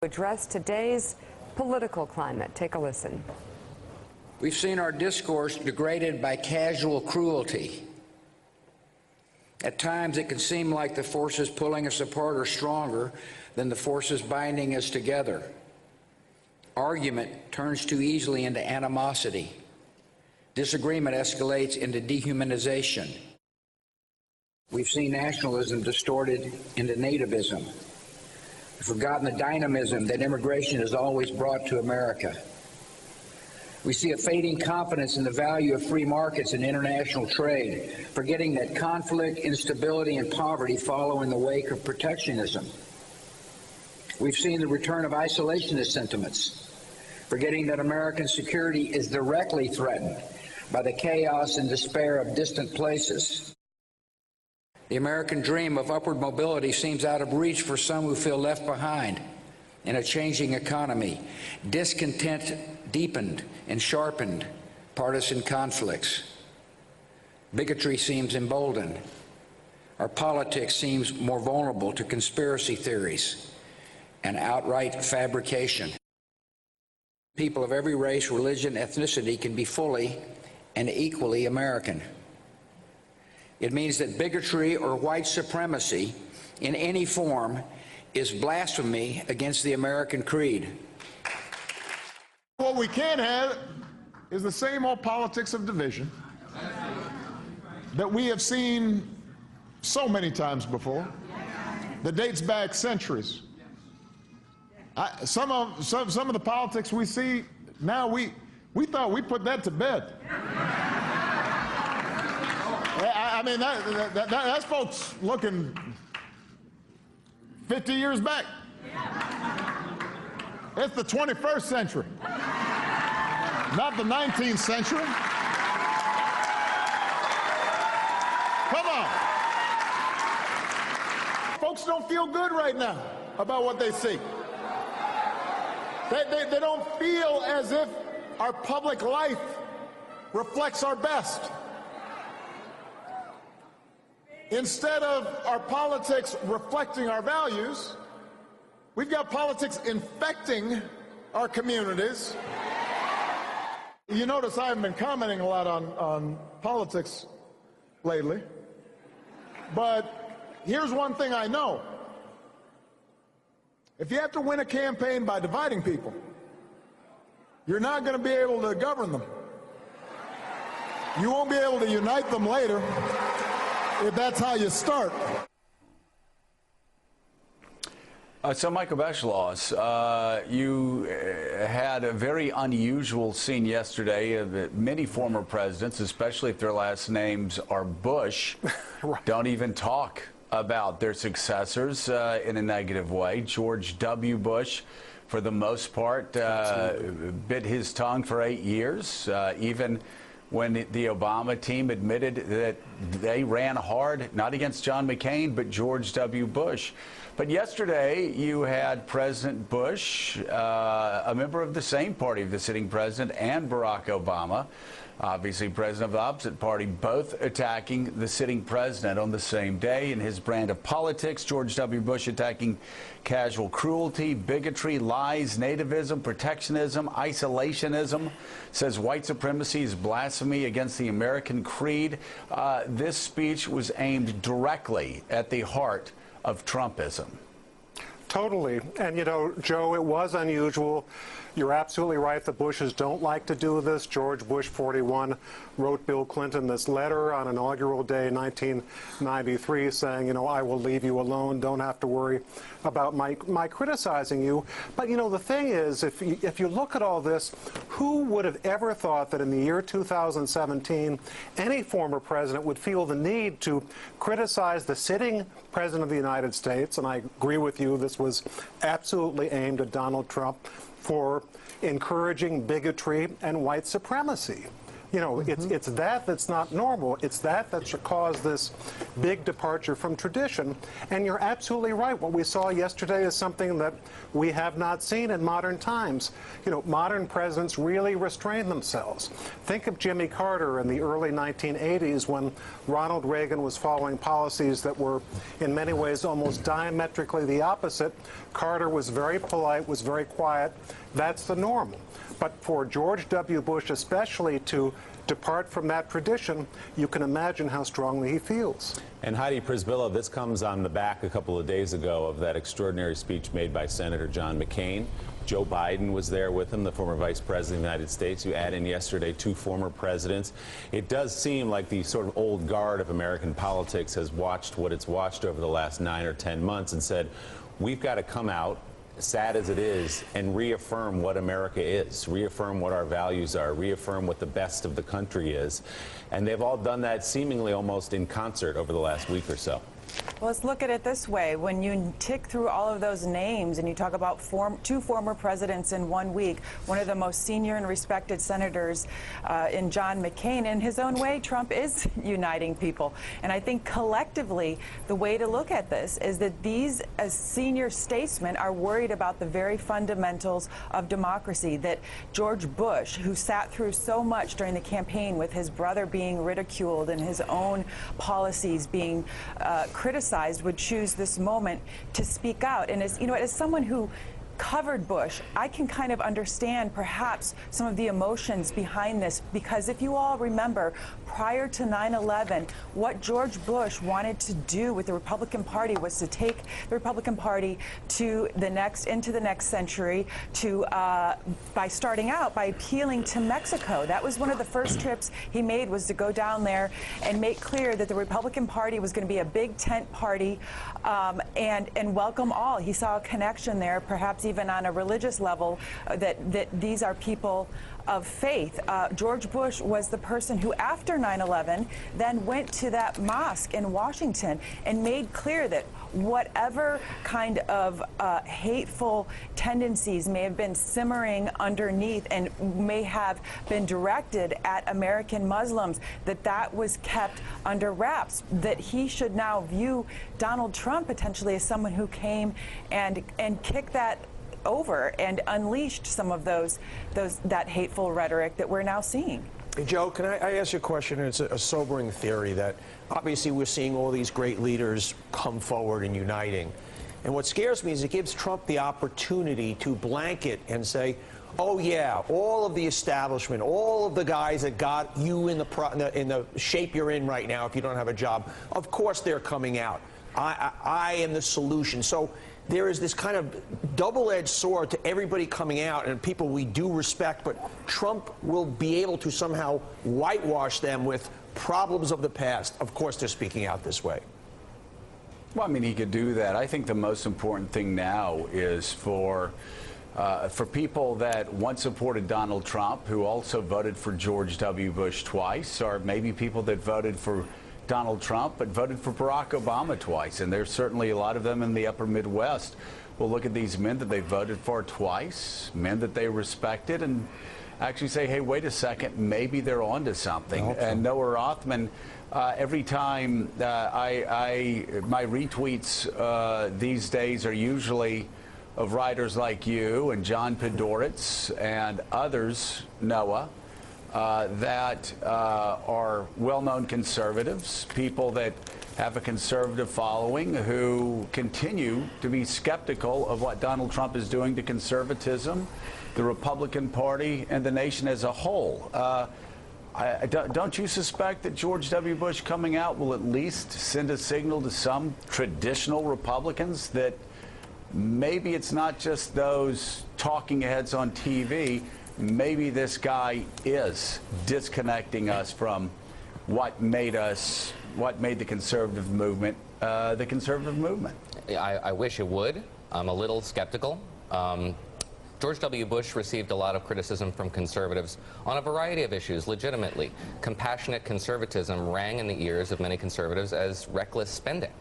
Address today's political climate. Take a listen. We've seen our discourse degraded by casual cruelty. At times it can seem like the forces pulling us apart are stronger than the forces binding us together. Argument turns too easily into animosity. Disagreement escalates into dehumanization. We've seen nationalism distorted into nativism. We've forgotten the dynamism that immigration has always brought to America. We see a fading confidence in the value of free markets and international trade, forgetting that conflict, instability, and poverty follow in the wake of protectionism. We've seen the return of isolationist sentiments, forgetting that American security is directly threatened by the chaos and despair of distant places. The American dream of upward mobility seems out of reach for some who feel left behind in a changing economy. Discontent deepened and sharpened partisan conflicts. Bigotry seems emboldened. Our politics seems more vulnerable to conspiracy theories and outright fabrication. People of every race, religion, ethnicity can be fully and equally American. It means that bigotry or white supremacy in any form is blasphemy against the American creed. What we can't have is the same old politics of division that we have seen so many times before, that dates back centuries. Some of the politics we see now, we thought we put that to bed. I mean, that's folks looking 50 years back. It's the 21st century, not the 19th century. Come on. Folks don't feel good right now about what they see. They don't feel as if our public life reflects our best. Instead of our politics reflecting our values, we've got politics infecting our communities. You notice I haven't been commenting a lot on politics lately, but here's one thing I know. If you have to win a campaign by dividing people, you're not going to be able to govern them. You won't be able to unite them later if that's how you start. So, Michael Beschloss, you had a very unusual scene yesterday of many former presidents, especially if their last names are Bush, right, don't even talk about their successors in a negative way. George W. Bush, for the most part, bit his tongue for 8 years, even when the Obama team admitted that they ran hard, not against John McCain, but George W. Bush. But yesterday, you had President Bush, a member of the same party of the sitting president, and Barack Obama, obviously president of the opposite party, both attacking the sitting president on the same day in his brand of politics. George W. Bush attacking casual cruelty, bigotry, lies, nativism, protectionism, isolationism, says white supremacy is blasphemy against the American creed. This speech was aimed directly at the heart of Trumpism. Totally. And, you know, Joe, it was unusual. You're absolutely right. The Bushes don't like to do this. George Bush, 41, wrote Bill Clinton this letter on inaugural day 1993 saying, you know, I will leave you alone. Don't have to worry about my criticizing you. But, you know, the thing is, if you look at all this, who would have ever thought that in the year 2017, any former president would feel the need to criticize the sitting president of the United States? And I agree with you, this was absolutely aimed at Donald Trump for encouraging bigotry and white supremacy. You know, it's that that's not normal. It's that that should cause this big departure from tradition. And you're absolutely right. What we saw yesterday is something that we have not seen in modern times. You know, modern presidents really restrain themselves. Think of Jimmy Carter in the early 1980s when Ronald Reagan was following policies that were in many ways almost diametrically the opposite. Carter was very polite, was very quiet. That's the norm. But for George W. Bush especially to depart from that tradition, you can imagine how strongly he feels. And Heidi Przybyla, this comes on the back a couple of days ago of that extraordinary speech made by Senator John McCain. Joe Biden was there with him, the former vice president of the United States. You add in yesterday 2 former presidents. It does seem like the sort of old guard of American politics has watched what it's watched over the last 9 or 10 months and said, we've got to come out, sad as it is, and reaffirm what America is, reaffirm what our values are, reaffirm what the best of the country is. And they've all done that seemingly almost in concert over the last week or so. Well, let's look at it this way. When you tick through all of those names and you talk about 2 former presidents in 1 week, one of the most senior and respected senators in John McCain, in his own way, Trump is uniting people. And I think collectively, the way to look at this is that these, as senior statesmen, are worried about the very fundamentals of democracy, that George Bush, who sat through so much during the campaign with his brother being ridiculed and his own policies being criticized, would choose this moment to speak out. And as you know, as someone who covered Bush, I can kind of understand perhaps some of the emotions behind this, because if you all remember, prior to 9/11, what George Bush wanted to do with the Republican Party was to take the Republican Party to into the next century by starting out by appealing to Mexico. That was one of the first trips he made, was to go down there and make clear that the Republican Party was going to be a big tent party and welcome all. He saw a connection there, perhaps even on a religious level, that these are people of faith. George Bush was the person who, after 9/11, then went to that mosque in Washington and made clear that whatever kind of hateful tendencies may have been simmering underneath and may have been directed at American Muslims, that was kept under wraps, that he should now view Donald Trump potentially as someone who came and kicked that over and unleashed some of that hateful rhetoric that we're now seeing. Hey, Joe, can I ask you a question? It's a sobering theory that obviously we're seeing all these great leaders come forward and uniting. And what scares me is it gives Trump the opportunity to blanket and say, oh yeah, all of the establishment, all of the guys that got you in the shape you're in right now if you don't have a job, of course they're coming out. I am the solution. So there is this kind of double-edged sword to everybody coming out and people we do respect, but Trump will be able to somehow whitewash them with problems of the past. Of course they're speaking out this way. Well, I mean, he could do that. I think the most important thing now is for people that once supported Donald Trump, who also voted for George W. Bush twice, or maybe people that voted for Donald Trump but voted for Barack Obama twice, and there's certainly a lot of them in the upper Midwest. Will look at these men that they voted for twice, men that they respected, and actually say, hey, wait a second, maybe they're onto something. And Noah Rothman, every time my retweets these days are usually of writers like you and John Podhoretz and others, Noah, that are well-known conservatives, people that have a conservative following who continue to be skeptical of what Donald Trump is doing to conservatism, the Republican Party, and the nation as a whole. Don't you suspect that George W. Bush coming out will at least send a signal to some traditional Republicans that maybe it's not just those talking heads on TV, maybe this guy is disconnecting us from what made the conservative movement the conservative movement? I wish it would. I'm a little skeptical. George W. Bush received a lot of criticism from conservatives on a variety of issues, legitimately. Compassionate conservatism rang in the ears of many conservatives as reckless spending.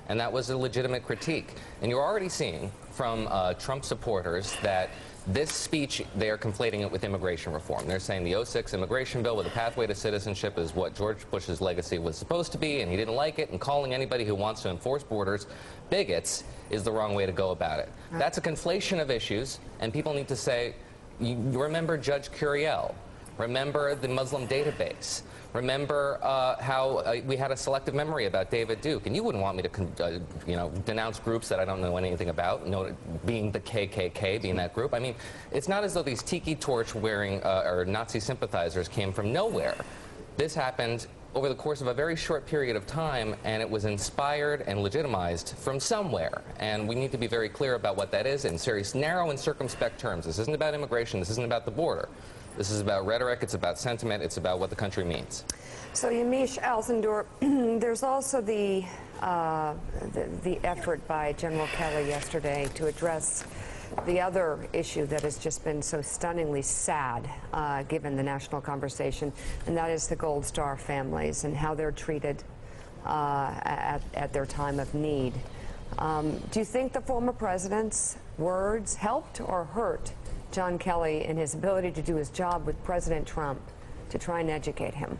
and that was a legitimate critique. And you're already seeing from Trump supporters that this speech, they are conflating it with immigration reform. They're saying the '06 immigration bill with a pathway to citizenship is what George Bush's legacy was supposed to be, and he didn't like it, and calling anybody who wants to enforce borders bigots is the wrong way to go about it. That's a conflation of issues, and people need to say, you remember Judge Curiel, remember the Muslim database, remember how we had a selective memory about David Duke, and you wouldn't want me to, denounce groups that I don't know anything about, being the KKK, being that group. I mean, it's not as though these tiki torch wearing or Nazi sympathizers came from nowhere. This happened over the course of a very short period of time, and it was inspired and legitimized from somewhere. And we need to be very clear about what that is in serious, narrow and circumspect terms. This isn't about immigration. This isn't about the border. This is about rhetoric. It's about sentiment. It's about what the country means. So, Yamiche Alcindor, there's also the effort by General Kelly yesterday to address the other issue that has just been so stunningly sad, given the national conversation, and that is the Gold Star families and how they're treated at their time of need. Do you think the former president's words helped or hurt John Kelly in his ability to do his job with President Trump to try and educate him?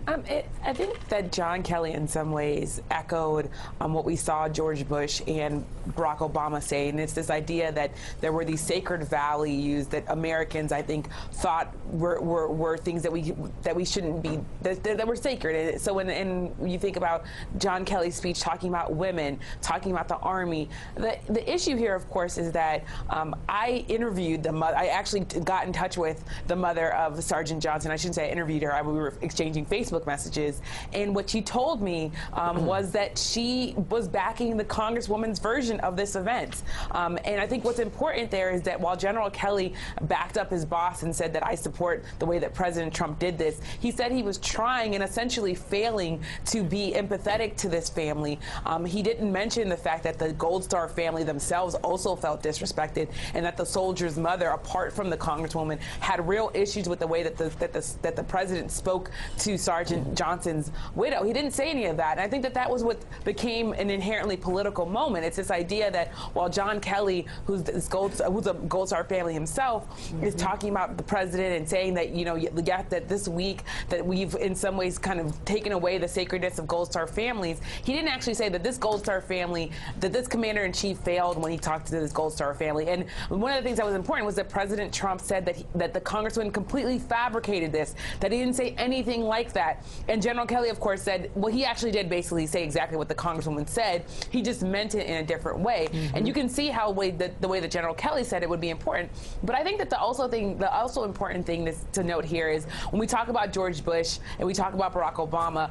I think that John Kelly in some ways echoed what we saw George Bush and Barack Obama say, and it's this idea that there were these sacred values that Americans, I think, thought were things that we shouldn't be, that were sacred. So when you think about John Kelly's speech talking about women, talking about the Army, the issue here, of course, is that I interviewed the mother. I actually got in touch with the mother of Sergeant Johnson. I shouldn't say I interviewed her. We were exchanging Facebook messages, and what she told me was that she was backing the Congresswoman's version of this event. And I think what's important there is that while General Kelly backed up his boss and said that I support the way that President Trump did this, he said he was trying and essentially failing to be empathetic to this family. He didn't mention the fact that the Gold Star family themselves also felt disrespected, and that the soldier's mother, apart from the Congresswoman, had real issues with the way that the president spoke to Sergeant Johnson's widow. He didn't say any of that. And I think that was what became an inherently political moment. It's this idea that while John Kelly, who's a Gold Star family himself, is talking about the president and saying that, that this week that we've in some ways kind of taken away the sacredness of Gold Star families, he didn't actually say that this Gold Star family, that this commander-in-chief failed when he talked to this Gold Star family. And one of the things that was important was that President Trump said that the congressman completely fabricated this, that he didn't say anything like that. And General Kelly, of course, said, well, he actually did basically say exactly what the Congresswoman said. He just meant it in a different way. And you can see how the way that General Kelly said it would be important. But I think that the also important thing to note here is when we talk about George Bush and we talk about Barack Obama,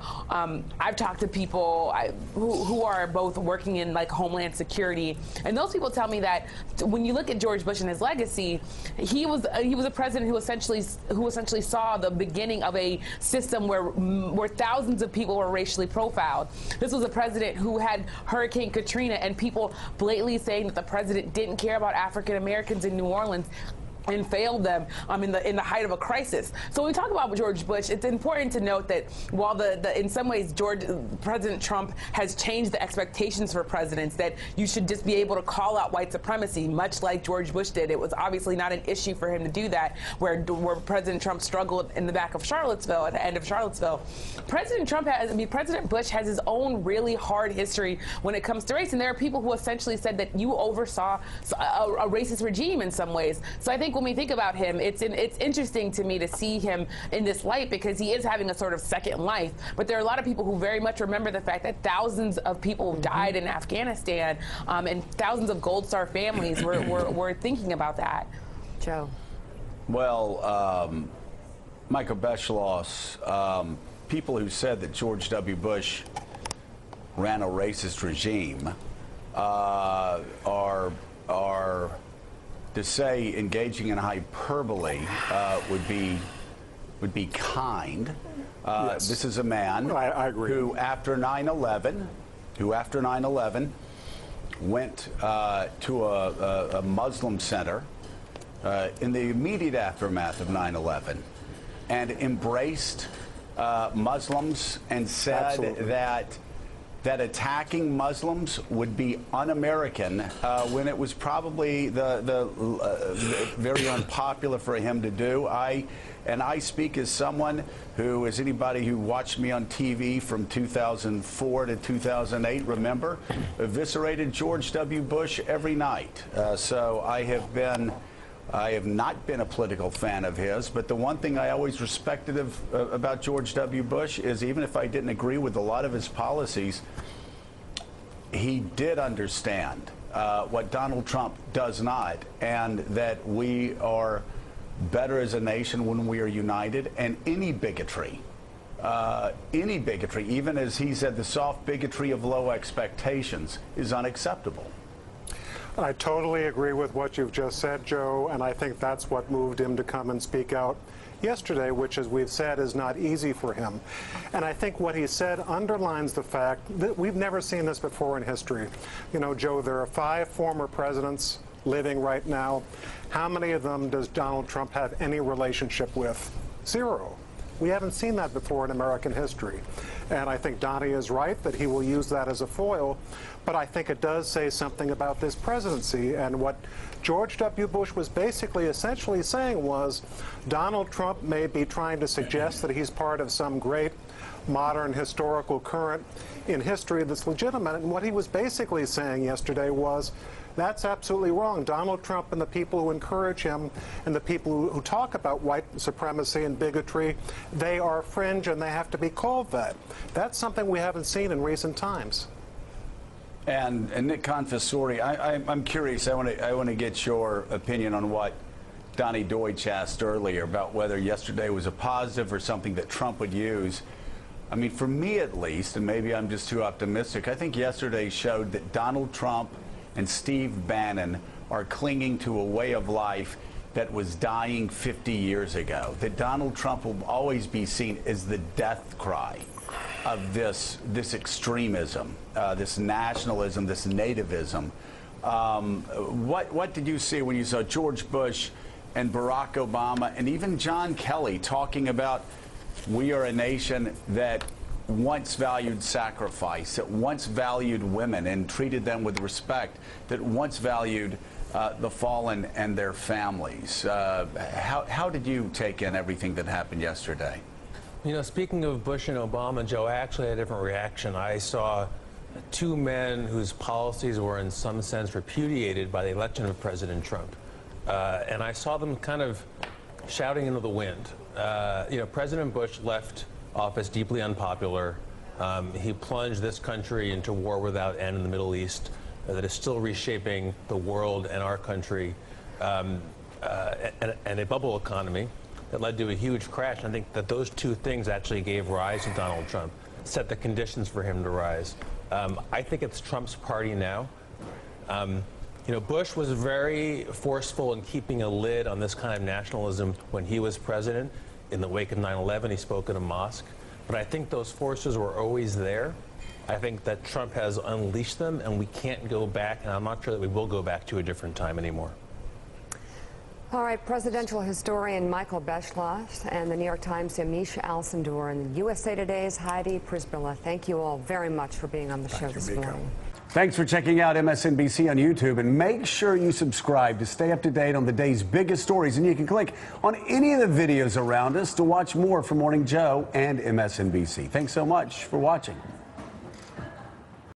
I've talked to people who are both working in like Homeland Security, and those people tell me that when you look at George Bush and his legacy, he was a president who essentially saw the beginning of a system where thousands of people were racially profiled. This was a president who had Hurricane Katrina and people blatantly saying that the president didn't care about African Americans in New Orleans and failed them in the height of a crisis. So when we talk about George Bush, it's important to note that while in some ways President Trump has changed the expectations for presidents, that you should just be able to call out white supremacy, much like George Bush did. It was obviously not an issue for him to do that, where President Trump struggled in the back of Charlottesville, at the end of Charlottesville. President Bush has his own really hard history when it comes to race, and there are people who essentially said that you oversaw a racist regime in some ways. So I think when we think about him, it's interesting to me to see him in this light, because he is having a sort of second life. But there are a lot of people who very much remember the fact that thousands of people died in Afghanistan, and thousands of Gold Star families were thinking about that. Joe. Well, Michael Beschloss, people who said that George W. Bush ran a racist regime are to say engaging in hyperbole would be kind. Yes. This is a man I agree. who after 9/11 went to a Muslim center in the immediate aftermath of 9/11 and embraced Muslims and said Absolutely. that that attacking Muslims would be un-American when it was probably very unpopular for him to do. I speak as someone who, as anybody who watched me on TV from 2004 to 2008, remember, eviscerated George W. Bush every night. So I have not been a political fan of his, but the one thing I always respected about George W. Bush is even if I didn't agree with a lot of his policies, he did understand what Donald Trump does not, and that we are better as a nation when we are united, and any bigotry, even as he said, the soft bigotry of low expectations is unacceptable. I totally agree with what you've just said, Joe, and I think that's what moved him to come and speak out yesterday, which, as we've said, is not easy for him. And I think what he said underlines the fact that we've never seen this before in history. You know, Joe, there are 5 former presidents living right now. How many of them does Donald Trump have any relationship with? 0. We haven't seen that before in American history. And I think Donnie is right that he will use that as a foil. But I think it does say something about this presidency. And what George W. Bush was basically essentially saying was Donald Trump may be trying to suggest that he's part of some great modern historical current in history that's legitimate. And what he was basically saying yesterday was that's absolutely wrong. Donald Trump and the people who encourage him and the people who talk about white supremacy and bigotry, they are fringe and they have to be called that. That's something we haven't seen in recent times. And Nick Confessori, I'm curious. I want to get your opinion on what Donnie Deutsch asked earlier about whether yesterday was a positive or something that Trump would use. I mean, for me at least, and maybe I'm just too optimistic, I think yesterday showed that Donald Trump and Steve Bannon are clinging to a way of life that was dying 50 years ago. That Donald Trump will always be seen as the death cry of this extremism, this nationalism, this nativism. What did you see when you saw George Bush and Barack Obama and even John Kelly talking about we are a nation that once valued sacrifice, that once valued women and treated them with respect, that once valued the fallen and their families? How did you take in everything that happened yesterday? You know, speaking of Bush and Obama, Joe, I actually had a different reaction. I saw 2 men whose policies were in some sense repudiated by the election of President Trump. And I saw them kind of shouting into the wind. You know, President Bush left office deeply unpopular. He plunged this country into war without end in the Middle East that is still reshaping the world and our country, and a bubble economy that led to a huge crash. And I think that those 2 things actually gave rise to Donald Trump, set the conditions for him to rise. I think it's Trump's party now. You know, Bush was very forceful in keeping a lid on this kind of nationalism when he was president. In the wake of 9/11, he spoke at a mosque. But I think those forces were always there. I think that Trump has unleashed them, and we can't go back, and I'm not sure that we will go back to a different time anymore. All right, presidential historian Michael Beschloss and the New York Times' Amish Alcindor and USA Today's Heidi Prisbilla. Thank you all very much for being on the show this morning. Thanks for checking out MSNBC on YouTube, and make sure you subscribe to stay up to date on the day's biggest stories. And you can click on any of the videos around us to watch more from Morning Joe and MSNBC. Thanks so much for watching.